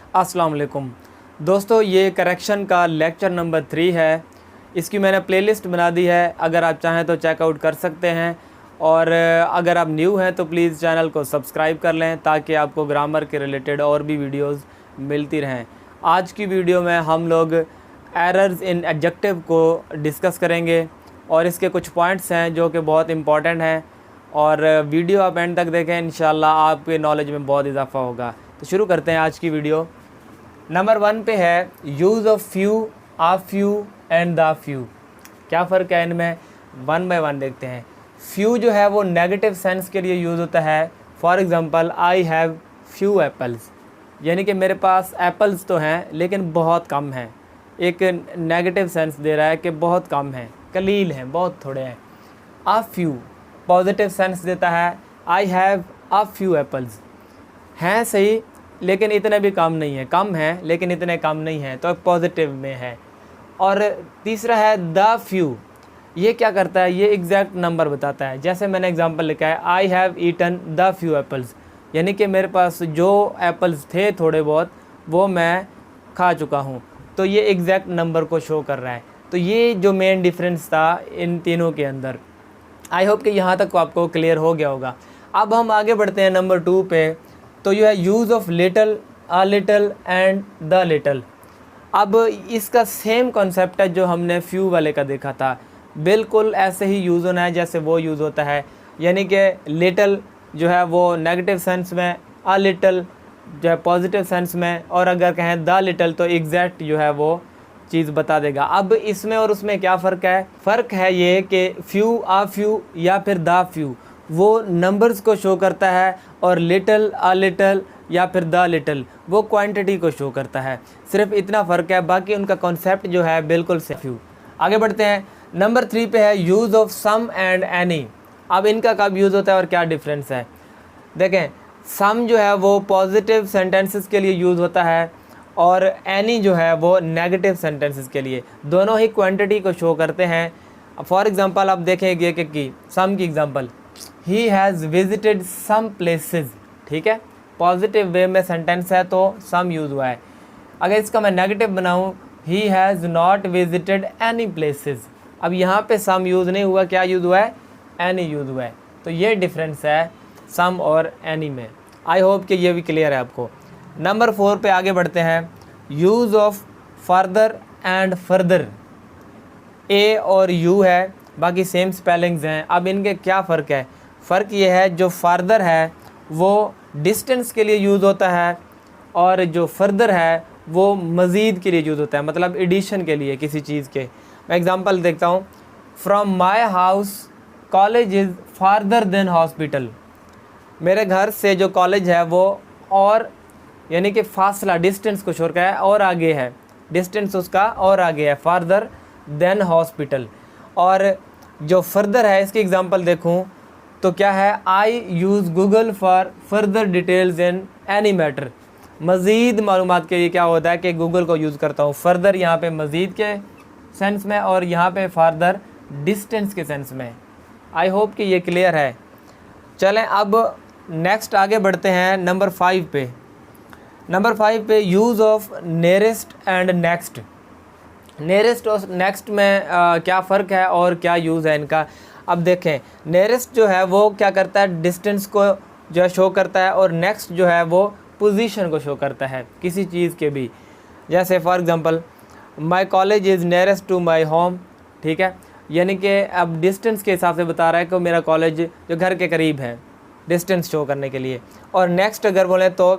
अस्सलाम वालेकुम दोस्तों, ये करेक्शन का लेक्चर नंबर 3 है। इसकी मैंने प्लेलिस्ट बना दी है, अगर आप चाहें तो चेकआउट कर सकते हैं। और अगर आप न्यू हैं तो प्लीज़ चैनल को सब्सक्राइब कर लें ताकि आपको ग्रामर के रिलेटेड और भी वीडियोस मिलती रहें। आज की वीडियो में हम लोग एरर्स इन एडजेक्टिव को डिस्कस करेंगे और इसके कुछ पॉइंट्स हैं जो कि बहुत इंपॉर्टेंट हैं। और वीडियो आप एंड तक देखें, इंशाल्लाह आपके नॉलेज में बहुत इजाफा होगा। तो शुरू करते हैं आज की वीडियो। नंबर 1 पे है use of few, uh few and the few. क्या फ़र्क है इनमें, 1 बाय 1 देखते हैं। फ्यू जो है वो नेगेटिव सेंस के लिए यूज़ होता है। For example, I have few apples, यानी कि मेरे पास एप्पल्स तो हैं लेकिन बहुत कम हैं। एक नेगेटिव सेंस दे रहा है कि बहुत कम हैं, कलील हैं, बहुत थोड़े हैं। आ फ्यू पॉजिटिव सेंस देता है, I have uh few apples, हैं सही लेकिन इतने भी कम नहीं है, कम हैं लेकिन इतने कम नहीं हैं, तो पॉजिटिव में है। और तीसरा है द फ्यू, ये क्या करता है, ये एग्जैक्ट नंबर बताता है। जैसे मैंने एग्जांपल लिखा है, I have eaten the few apples, यानी कि मेरे पास जो एप्पल्स थे थोड़े बहुत वो मैं खा चुका हूँ, तो ये एग्जैक्ट नंबर को शो कर रहा है। तो ये जो मेन डिफरेंस था इन तीनों के अंदर। आई होप कि यहाँ तक आपको क्लियर हो गया होगा। अब हम आगे बढ़ते हैं नंबर 2 पे। तो ये है use of little, a little and the little. अब इसका सेम कॉन्सेप्ट है जो हमने फ्यू वाले का देखा था, बिल्कुल ऐसे ही यूज़ होना है जैसे वो यूज़ होता है। यानी कि लिटल जो है वो नेगेटिव सेंस में, अ लिटल जो है पॉजिटिव सेंस में, और अगर कहें द लिटल तो एग्जैक्ट जो है वो चीज़ बता देगा। अब इसमें और उसमें क्या फ़र्क है, फ़र्क है ये कि फ्यू, आ फ्यू या फिर द फ्यू वो नंबर्स को शो करता है, और लिटल, अ लिटल या फिर द लिटल वो क्वांटिटी को शो करता है। सिर्फ इतना फ़र्क है, बाकी उनका कॉन्सेप्ट जो है बिल्कुल से फ्यू। आगे बढ़ते हैं। नंबर 3 पे है use of some and any. अब इनका कब यूज़ होता है और क्या डिफरेंस है, देखें। सम जो है वो पॉजिटिव सेंटेंसेस के लिए यूज़ होता है, और एनी जो है वो नेगेटिव सेंटेंसेस के लिए। दोनों ही क्वांटिटी को शो करते हैं। फॉर एग्ज़ाम्पल आप देखेंगे कि सम की example, he has visited some places, ठीक है, पॉजिटिव वे में सेंटेंस है तो सम यूज़ हुआ है। अगर इसका मैं नेगेटिव बनाऊँ, he has not visited any places, अब यहाँ पे सम यूज़ नहीं हुआ, क्या यूज़ हुआ है, एनी यूज़ हुआ है। तो ये डिफरेंस है सम और एनी में। आई होप कि ये भी क्लियर है आपको। नंबर 4 पे आगे बढ़ते हैं। Use of further and further, A और यू है, बाकी सेम स्पेलिंग्स हैं। अब इनके क्या फ़र्क है, फ़र्क ये है जो फार्दर है वो डिस्टेंस के लिए यूज़ होता है, और जो फर्दर है वो मज़ीद के लिए यूज़ होता है, मतलब एडिशन के लिए किसी चीज़ के। मैं एग्ज़ाम्पल देखता हूँ, from my house college is farther than hospital. मेरे घर से जो कॉलेज है वो और, यानी कि फासला, डिस्टेंस को छोड़ कर और आगे है, डिस्टेंस उसका और आगे है, फार्दर देन हॉस्पिटल। और जो फर्दर है, इसकी एग्ज़ाम्पल देखूँ तो क्या है, I use Google for further details in any matter. मज़ीद मालूमात के लिए क्या होता है कि गूगल को यूज़ करता हूँ। फर्दर यहाँ पे मज़ीद के सेंस में, और यहाँ पे फार्दर डिस्टेंस के सेंस में। आई होप कि ये क्लियर है। चलें अब नेक्स्ट आगे बढ़ते हैं नंबर 5 पे। नंबर 5 पे use of nearest and next. Nearest और नेक्स्ट में क्या फ़र्क है और क्या यूज़ है इनका। अब देखें, नियरेस्ट जो है वो क्या करता है, डिस्टेंस को जो है शो करता है, और नेक्स्ट जो है वो पोजीशन को शो करता है किसी चीज़ के भी। जैसे for example, my college is nearest to my home, ठीक है, यानी कि अब डिस्टेंस के हिसाब से बता रहा है कि मेरा कॉलेज जो घर के करीब है, डिस्टेंस शो करने के लिए। और नेक्स्ट अगर बोलें तो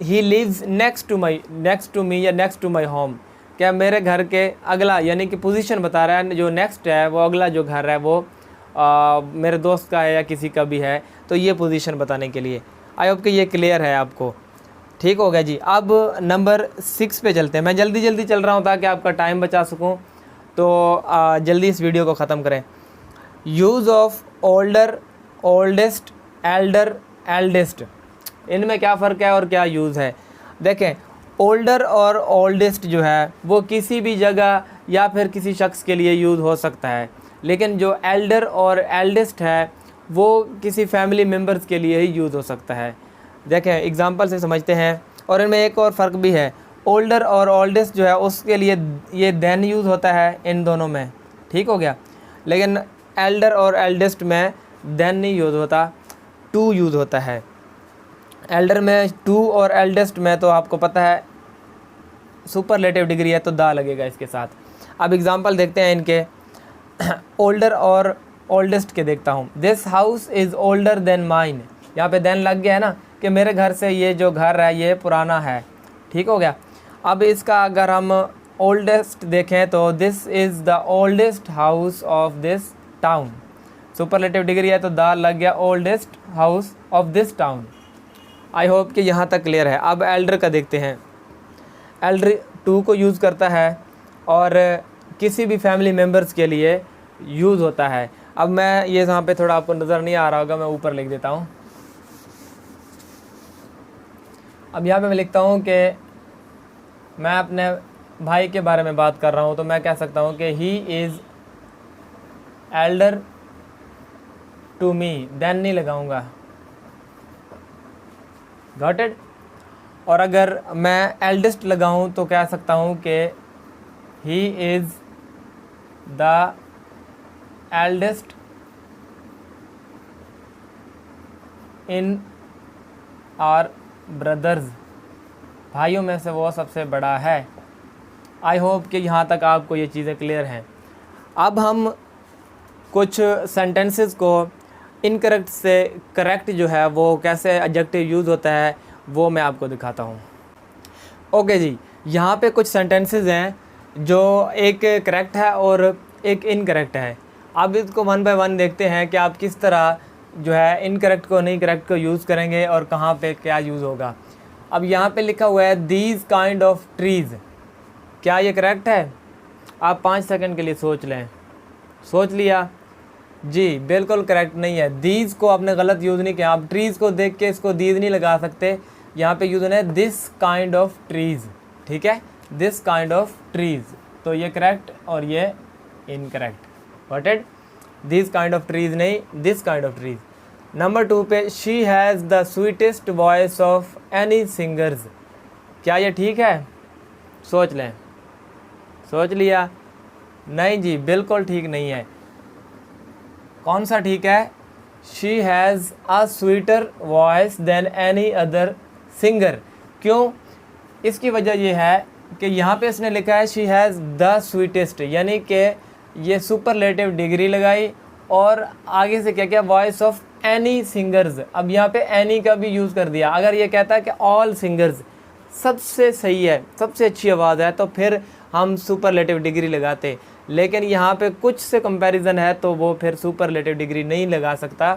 he lives next to me या नेक्स्ट टू माई होम, क्या मेरे घर के अगला, यानी कि पोजीशन बता रहा है, जो नेक्स्ट है वो अगला जो घर है वो मेरे दोस्त का है या किसी का भी है, तो ये पोजीशन बताने के लिए। आई होप कि ये क्लियर है आपको, ठीक हो गया जी। अब नंबर 6 पे चलते हैं। मैं जल्दी जल्दी चल रहा हूँ ताकि आपका टाइम बचा सकूँ, तो जल्दी इस वीडियो को ख़त्म करें। Use of older, oldest, Elder, eldest, इनमें क्या फ़र्क है और क्या यूज़ है। देखें, ओल्डर और ओल्डेस्ट जो है वो किसी भी जगह या फिर किसी शख्स के लिए यूज़ हो सकता है, लेकिन जो एल्डर और एल्डेस्ट है वो किसी फैमिली मेम्बर्स के लिए ही यूज़ हो सकता है। देखें एग्ज़ाम्पल से समझते हैं, और इनमें एक और फ़र्क भी है, ओल्डर और ओल्डेस्ट जो है उसके लिए ये देन यूज़ होता है इन दोनों में, ठीक हो गया। लेकिन एल्डर और एल्डेस्ट में देन नहीं यूज़ होता, टू यूज़ होता है। एल्डर में टू और एल्डेस्ट में तो आपको पता है सुपरलेटिव डिग्री है तो दा लगेगा इसके साथ। अब एग्जांपल देखते हैं इनके ओल्डर और ओल्डेस्ट के देखता हूँ। This house is older than mine, यहाँ पे देन लग गया है ना कि मेरे घर से ये जो घर है ये पुराना है, ठीक हो गया। अब इसका अगर हम ओल्डेस्ट देखें तो this is the oldest house of this town, superlative degree है तो दा लग गया oldest house of this town. I hope कि यहाँ तक क्लियर है। अब एल्डर का देखते हैं। एल्डर टू को यूज़ करता है और किसी भी फैमिली मेम्बर्स के लिए यूज़ होता है। अब मैं ये यहाँ पे थोड़ा आपको नज़र नहीं आ रहा होगा, मैं ऊपर लिख देता हूँ। अब यहाँ पे मैं लिखता हूँ कि मैं अपने भाई के बारे में बात कर रहा हूँ तो मैं कह सकता हूँ कि he is elder to me, then नहीं लगाऊंगा, गॉट इट। और अगर मैं एल्डेस्ट लगाऊं तो कह सकता हूं कि he is the eldest in our brothers, भाइयों में से वो सबसे बड़ा है। आई होप कि यहाँ तक आपको ये चीज़ें क्लियर हैं। अब हम कुछ सेंटेंसेस को इनकरेक्ट से करेक्ट जो है वो कैसे एडजेक्टिव यूज़ होता है वो मैं आपको दिखाता हूँ। ओके जी, यहाँ पे कुछ सेंटेंसेस हैं जो एक करेक्ट है और एक इनकरेक्ट है। अब इसको वन बाय वन देखते हैं कि आप किस तरह जो है इनकरेक्ट को नहीं करेक्ट को यूज़ करेंगे और कहाँ पे क्या यूज़ होगा। अब यहाँ पे लिखा हुआ है दीज काइंड ऑफ ट्रीज़, क्या ये करेक्ट है? आप 5 सेकंड के लिए सोच लें। सोच लिया जी, बिल्कुल करेक्ट नहीं है। दीज को आपने गलत यूज़ नहीं किया। आप ट्रीज़ को देख के इसको दीज नहीं लगा सकते, यहाँ पे यूज़ होना है दिस काइंड ऑफ ट्रीज़, ठीक है, दिस काइंड ऑफ ट्रीज़। तो ये करेक्ट और ये incorrect, got it. This kind of trees नहीं, this kind of trees. Number 2 पे she has the sweetest voice of any singers, क्या ये ठीक है? सोच लें। सोच लिया? नहीं जी, बिल्कुल ठीक नहीं है। कौन सा ठीक है? She has a sweeter voice than any other singer. क्यों? इसकी वजह यह है कि यहाँ पे इसने लिखा है शी हैज़ द स्वीटेस्ट, यानी कि ये सुपरलेटिव डिग्री लगाई और आगे से क्या क्या, वॉइस ऑफ एनी सिंगर्स। अब यहाँ पे एनी का भी यूज़ कर दिया। अगर ये कहता है कि ऑल सिंगर्स, सबसे सही है, सबसे अच्छी आवाज़ है, तो फिर हम सुपरलेटिव डिग्री लगाते। लेकिन यहाँ पे कुछ से कंपैरिजन है तो वो फिर सुपरलेटिव डिग्री नहीं लगा सकता।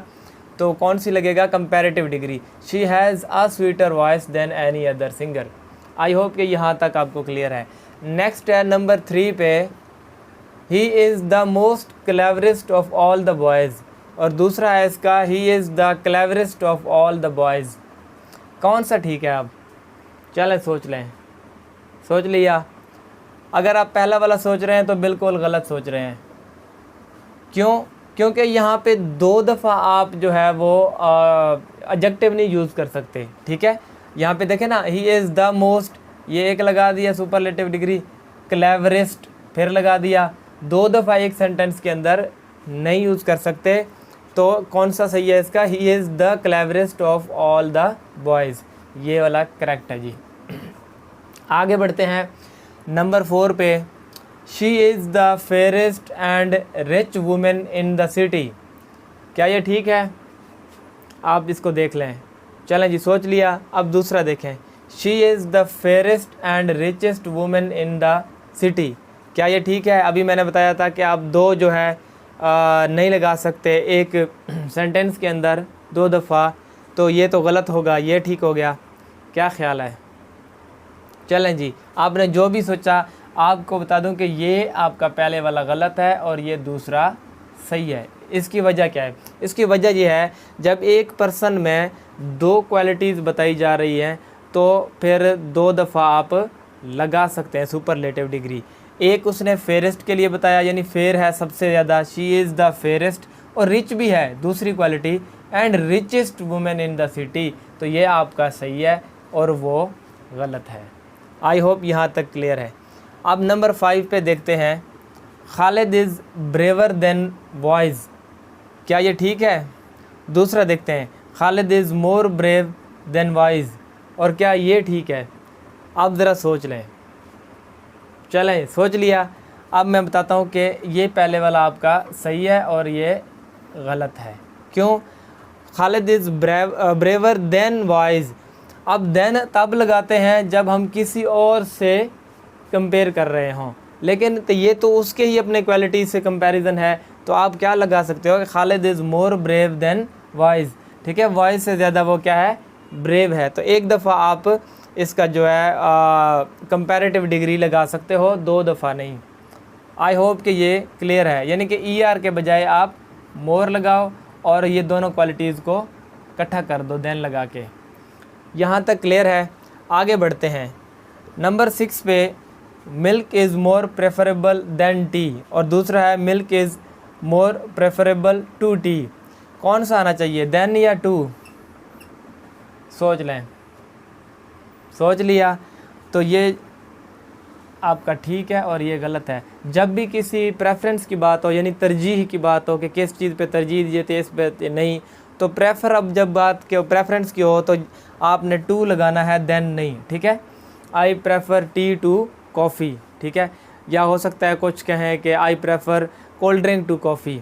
तो कौन सी लगेगा? Comparative degree. She has a sweeter voice than any other singer. I hope कि यहाँ तक आपको क्लियर है। नेक्स्ट है नंबर 3 पे, ही is the most cleverest of all the boys, और दूसरा है इसका ही is the cleverest of all the boys. कौन सा ठीक है? आप चलें सोच लें। सोच लिया? अगर आप पहला वाला सोच रहे हैं तो बिल्कुल गलत सोच रहे हैं। क्यों? क्योंकि यहाँ पे 2 दफ़ा आप जो है वो एडजेक्टिव नहीं यूज़ कर सकते, ठीक है। यहाँ पे देखें ना, ही इज़ द मोस्ट, ये एक लगा दिया सुपरलेटिव डिग्री, क्लेवरेस्ट फिर लगा दिया, 2 दफ़ा एक सेंटेंस के अंदर नहीं यूज़ कर सकते। तो कौन सा सही है इसका? ही is the cleverest of all the boys, ये वाला करेक्ट है जी। आगे बढ़ते हैं नंबर 4 पे, she is the fairest and rich women in the city, क्या ये ठीक है? आप इसको देख लें। चलें जी, सोच लिया। अब दूसरा देखें, she is the fairest and richest women in the city, क्या ये ठीक है? अभी मैंने बताया था कि आप 2 जो है नहीं लगा सकते एक सेंटेंस के अंदर 2 दफ़ा, तो ये तो गलत होगा, ये ठीक हो गया। क्या ख्याल है? चलें जी, आपने जो भी सोचा, आपको बता दूं कि ये आपका पहले वाला गलत है और ये दूसरा सही है। इसकी वजह क्या है? इसकी वजह ये है, जब एक पर्सन में 2 क्वालिटीज़ बताई जा रही हैं तो फिर 2 दफ़ा आप लगा सकते हैं सुपरलेटिव डिग्री। एक उसने फेयरेस्ट के लिए बताया, यानी फेयर है सबसे ज़्यादा, शी इज़ द फेयरेस्ट, और रिच भी है दूसरी quality, and richest women in the city, तो ये आपका सही है और वो गलत है। आई होप यहाँ तक क्लियर है। अब नंबर 5 पे देखते हैं, Khalid is braver than boys, क्या ये ठीक है? दूसरा देखते हैं, Khalid is more brave than wise, और क्या ये ठीक है? आप ज़रा सोच लें। चलें, सोच लिया। अब मैं बताता हूँ कि ये पहले वाला आपका सही है और ये गलत है। क्यों? Khalid is braver then wise. अब देन तब लगाते हैं जब हम किसी और से कंपेयर कर रहे हों, लेकिन तो ये तो उसके ही अपने क्वालिटी से कंपैरिजन है, तो आप क्या लगा सकते हो कि Khalid is more brave than wise. ठीक है, वाइज से ज़्यादा वो क्या है? ब्रेव है। तो एक दफ़ा आप इसका जो है कंपैरेटिव डिग्री लगा सकते हो, 2 दफ़ा नहीं। आई होप कि ये क्लियर है, यानी कि ER के बजाय आप मोर लगाओ और ये दोनों क्वालिटीज़ को इकट्ठा कर दो देन लगा के। यहाँ तक क्लियर है। आगे बढ़ते हैं। नंबर 6 पे, milk is more preferable than tea, और दूसरा है milk is more preferable to tea. कौन सा आना चाहिए, देन या टू? सोच लें। सोच लिया तो ये आपका ठीक है और ये गलत है। जब भी किसी प्रेफरेंस की बात हो, यानी तरजीह की बात हो कि किस चीज़ पे तरजीह दीजिए, इस पे नहीं, तो प्रेफर, अब जब बात के प्रेफरेंस की हो तो आपने टू लगाना है, देन नहीं। ठीक है, I prefer tea to coffee. ठीक है, या हो सकता है कुछ कहें कि I prefer cold drink to coffee.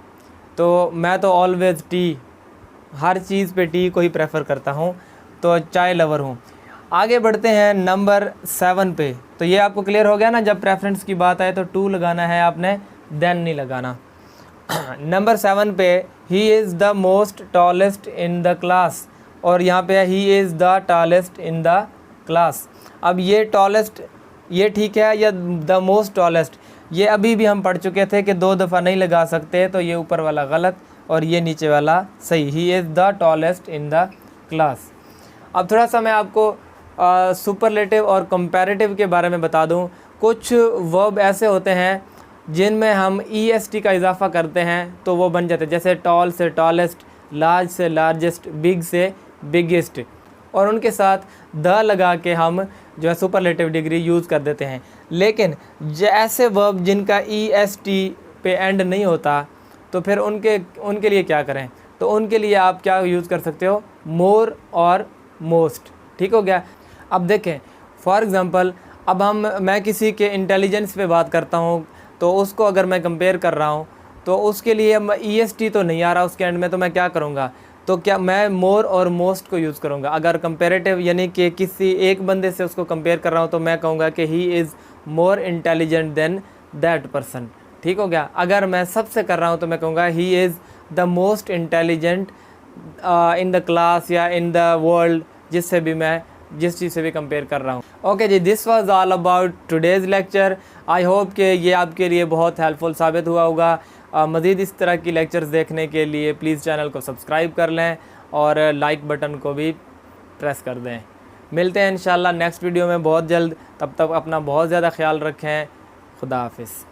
तो मैं तो ऑलवेज़ टी, हर चीज़ पे टी को ही प्रेफर करता हूँ, तो चाय लवर हूँ। आगे बढ़ते हैं नंबर 7 पे। तो ये आपको क्लियर हो गया ना, जब प्रेफरेंस की बात आए तो टू लगाना है आपने, देन नहीं लगाना। नंबर 7 पे, ही is the most tallest in the class, और यहाँ पे ही is the tallest in the class. अब ये टॉलेस्ट ये ठीक है या द मोस्ट टॉलेस्ट? ये अभी भी हम पढ़ चुके थे कि 2 दफ़ा नहीं लगा सकते, तो ये ऊपर वाला गलत और ये नीचे वाला सही। ही is the tallest in the class. अब थोड़ा सा मैं आपको सुपरलेटिव और कंपैरेटिव के बारे में बता दूं। कुछ वर्ब ऐसे होते हैं जिनमें हम EST का इजाफा करते हैं तो वो बन जाते हैं, जैसे टॉल से टॉलेस्ट, लार्ज से लार्जेस्ट, बिग से बिगेस्ट, और उनके साथ द लगा के हम जो है सुपरलेटिव डिग्री यूज़ कर देते हैं। लेकिन ऐसे वर्ब जिनका EST पे एंड नहीं होता, तो फिर उनके लिए क्या करें? तो उनके लिए आप क्या यूज़ कर सकते हो? मोर और मोस्ट। ठीक हो गया। अब देखें, फॉर एग्ज़ाम्पल, अब मैं किसी के इंटेलिजेंस पे बात करता हूँ, तो उसको अगर मैं कंपेयर कर रहा हूँ तो उसके लिए EST तो नहीं आ रहा उसके एंड में, तो मैं क्या करूँगा? तो क्या मैं मोर और मोस्ट को यूज़ करूँगा। अगर कंपेरेटिव यानी कि किसी एक बंदे से उसको कंपेयर कर रहा हूँ तो मैं कहूँगा कि he is more intelligent then that person. ठीक हो गया। अगर मैं सबसे कर रहा हूँ तो मैं कहूँगा ही is the most intelligent in the class या इन द वर्ल्ड, जिससे भी मैं जिस चीज़ से भी कंपेयर कर रहा हूँ। ओके जी, this was all about today's lecture. I hope कि ये आपके लिए बहुत हेल्पफुल साबित हुआ होगा। मज़ीद इस तरह की लेक्चर्स देखने के लिए प्लीज़ चैनल को सब्सक्राइब कर लें और लाइक बटन को भी प्रेस कर दें। मिलते हैं इंशाल्लाह नेक्स्ट वीडियो में बहुत जल्द। तब तक अपना बहुत ज़्यादा ख्याल रखें। खुदा हाफिज़।